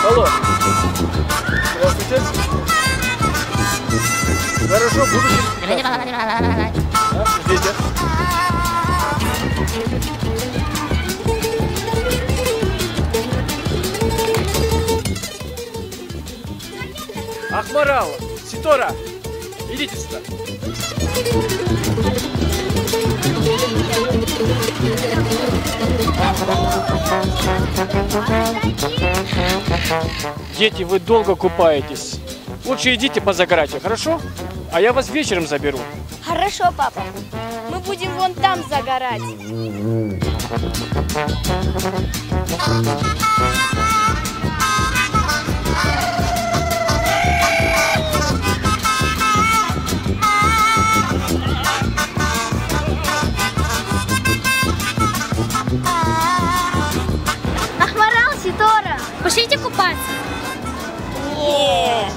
Алло. Здравствуйте. Хорошо, буду. Ждите. Ахмарал, Ситора, идите сюда. Дети, вы долго купаетесь. Лучше идите позагорайте, хорошо? А я вас вечером заберу. Хорошо, папа. Мы будем вон там загорать. Ахмарал, Ситора, пошлите купаться. Нет.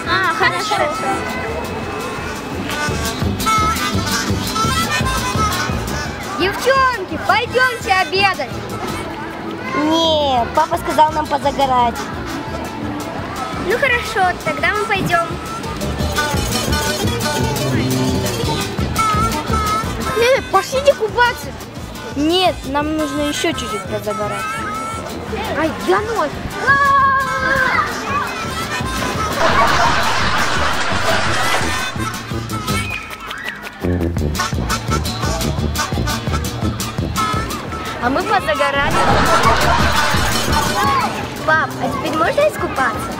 А, хорошо. Девчонки, пойдемте обедать. Нет, папа сказал нам позагорать. Ну хорошо, тогда мы пойдем. Пошлите купаться. Нет, нам нужно еще чуть-чуть позагорать. Ай, да ну. А мы позагорали. Пап, а теперь можно искупаться?